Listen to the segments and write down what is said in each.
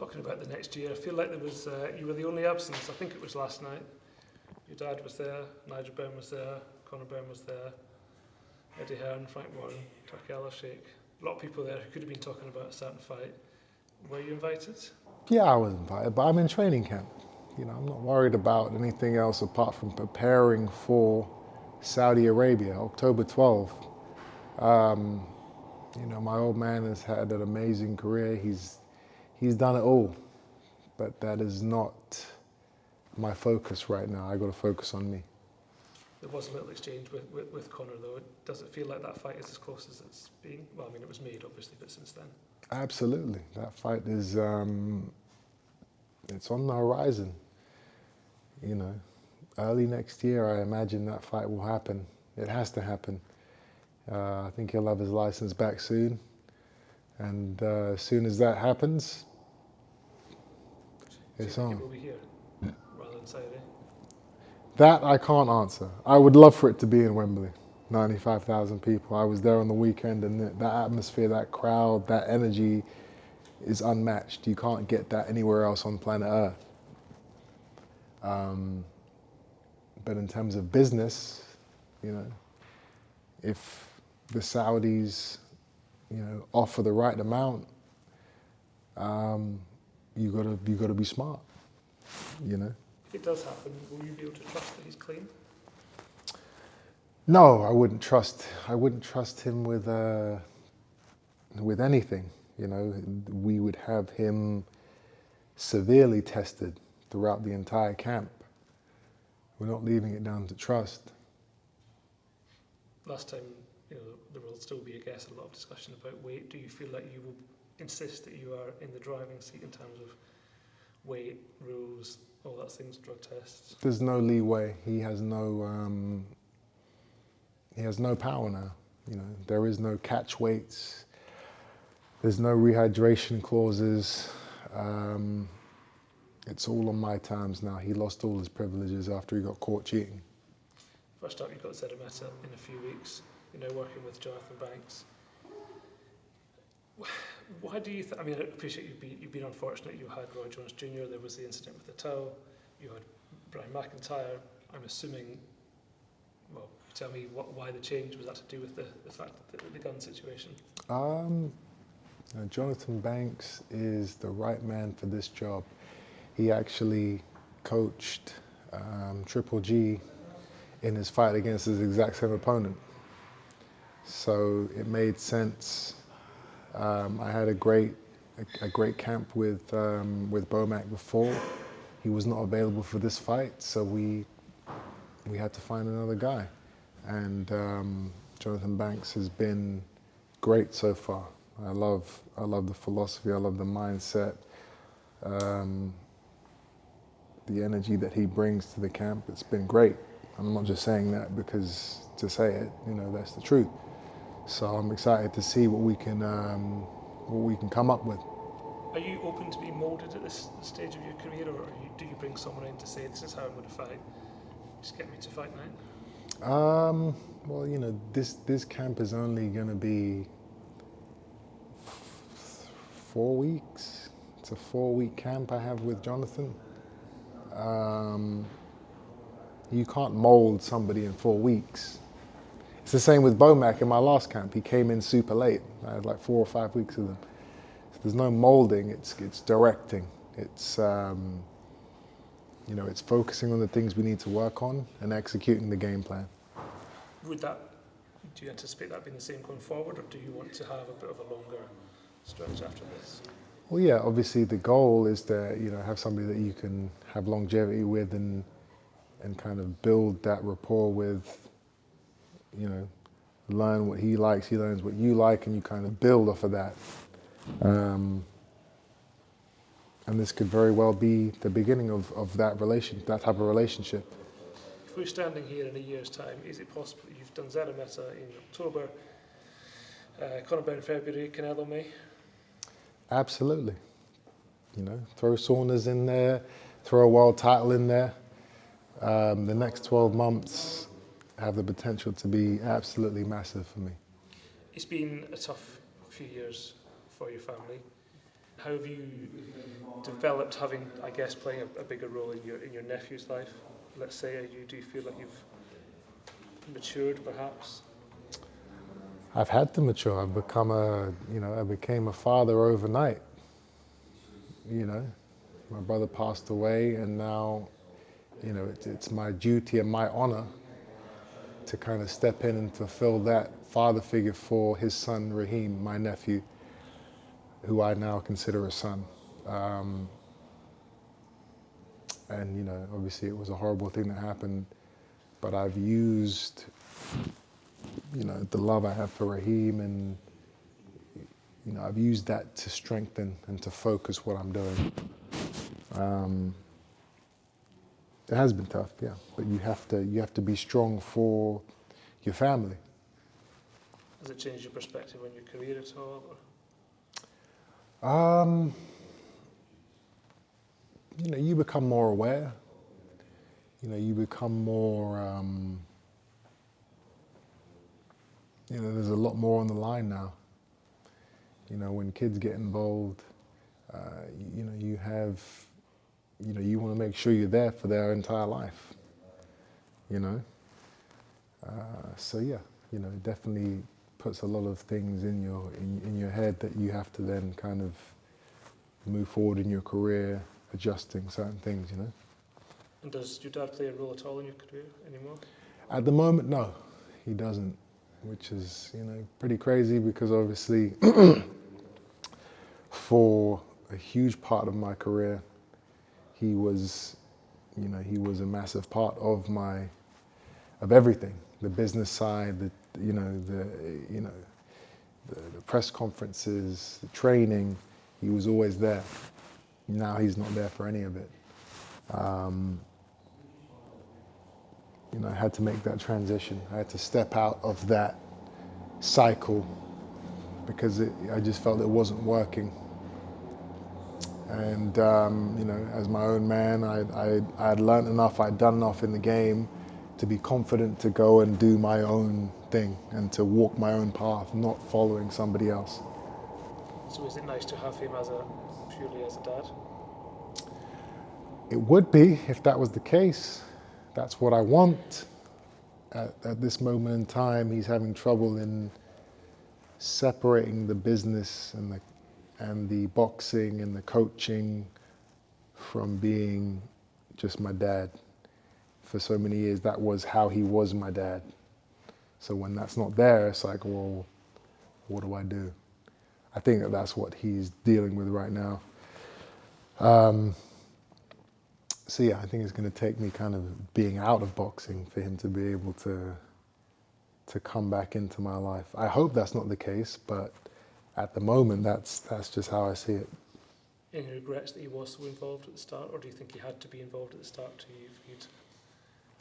Talking about the next year, I feel like there was you were the only absence. I think it was last night. Your dad was there, Nigel Benn was there, Conor Benn was there, Eddie Hearn, Frank Warren, Turki Al-Sheikh. A lot of people there who could have been talking about a certain fight. Were you invited? Yeah, I was invited, but I'm in training camp. You know, I'm not worried about anything else apart from preparing for Saudi Arabia, October 12th. You know, my old man has had an amazing career. He's done it all, but that is not my focus right now. I got to focus on me. There was a little exchange with Conor, though. Does it feel like that fight is as close as it's been? Well, I mean, it was made, obviously, but since then. Absolutely. That fight is, it's on the horizon. You know, early next year, I imagine that fight will happen. It has to happen. I think he'll have his license back soon. And as soon as that happens, it's on. It will be here, rather than Saudi? That I can't answer. I would love for it to be in Wembley. 95,000 people. I was there on the weekend, and that atmosphere, that crowd, that energy is unmatched. You can't get that anywhere else on planet Earth. But in terms of business, you know, if the Saudis, you know, offer the right amount, you gotta be smart, you know. If it does happen, will you be able to trust that he's clean? No, I wouldn't trust him with anything. You know, we would have him severely tested throughout the entire camp. We're not leaving it down to trust. Last time, you know, there will still be, I guess, a lot of discussion about weight. Do you feel like you will insist that you are in the driving seat in terms of weight, rules, all that things, drug tests? There's no leeway. He has no power now. You know, there is no catch weights. There's no rehydration clauses. It's all on my terms now. He lost all his privileges after he got caught cheating. First up, you've got Szeremeta in a few weeks. You're now working with Jonathan Banks. Why do you I mean, I appreciate you've been unfortunate. You had Roy Jones Jr., there was the incident with the towel. You had Brian McIntyre. I'm assuming, well, tell me why the change. Was that to do with the fact that the gun situation? Jonathan Banks is the right man for this job. He actually coached Triple G in his fight against his exact same opponent. So it made sense. I had a great camp with Bomac before. He was not available for this fight, so we had to find another guy. And Jonathan Banks has been great so far. I love the philosophy. I love the mindset. The energy that he brings to the camp. It's been great. I'm not just saying that because to say it, you know, that's the truth. So I'm excited to see what we can come up with. Are you open to being moulded at this stage of your career, or do you bring someone in to say, this is how I'm going to fight, just get me to fight night? Well, you know, this camp is only going to be 4 weeks. It's a 4-week camp I have with Jonathan. You can't mold somebody in 4 weeks. It's the same with Bomac in my last camp. He came in super late. I had like 4 or 5 weeks with him. So there's no molding, it's directing. It's, you know, it's focusing on the things we need to work on and executing the game plan. Do you anticipate that being the same going forward, or do you want to have a bit of a longer stretch after this? Well, yeah, obviously the goal is to, you know, have somebody that you can have longevity with and kind of build that rapport with, you know, learn what he likes, he learns what you like, and you kind of build off of that. And this could very well be the beginning of that type of relationship. If we're standing here in a year's time, is it possible you've done Szeremeta in October, Conor Benn in February, Canelo May? Absolutely. You know, throw Saunders in there, throw a world title in there. The next 12 months have the potential to be absolutely massive for me. It's been a tough few years for your family. how have you developed having, I guess, playing a bigger role in your nephew's life? Let's say, do you feel like you've matured, perhaps? I've had to mature. I've become I became a father overnight. You know, my brother passed away, and now, you know, it's my duty and my honor to kind of step in and fulfill that father figure for his son, Raheem, my nephew, who I now consider a son. And, you know, obviously it was a horrible thing that happened, but I've used, you know, the love I have for Raheem, and, you know, I've used that to strengthen and to focus what I'm doing. It has been tough, yeah, but you have to be strong for your family. Has it changed your perspective on your career at all? Or? You know, you become more aware. You know, you become more, you know, there's a lot more on the line now. You know, when kids get involved, you know, you want to make sure you're there for their entire life, you know. So yeah, you know, it definitely puts a lot of things in your head that you have to then kind of move forward in your career, adjusting certain things, you know. And does your dad play a role at all in your career anymore? At the moment, no, he doesn't, which is, you know, pretty crazy, because obviously for a huge part of my career, he was, you know, he was a massive part of everything, the business side, the press conferences, the training. He was always there. Now he's not there for any of it. You know, I had to make that transition. I had to step out of that cycle because I just felt it wasn't working. And you know, as my own man, I had learned enough, I'd done enough in the game to be confident to go and do my own thing and to walk my own path, not following somebody else. So is it nice to have him purely as a dad? It would be if that was the case. That's what I want. At this moment in time, he's having trouble in separating the business and the boxing and the coaching from being just my dad. For so many years, that was how he was my dad. So when that's not there, it's like, well, what do I do? I think that's what he's dealing with right now. So yeah, I think it's going to take me kind of being out of boxing for him to be able to come back into my life. I hope that's not the case, but at the moment, that's just how I see it. Any regrets that he was so involved at the start, or do you think he had to be involved at the start for you to?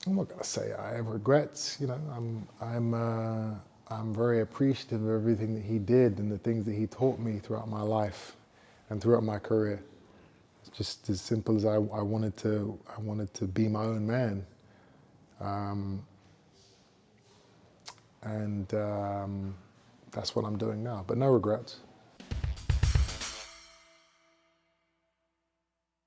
I'm not going to say I have regrets. You know, I'm very appreciative of everything that he did and the things that he taught me throughout my life and throughout my career. It's just as simple as I wanted to be my own man, and that's what I'm doing now. But no regrets.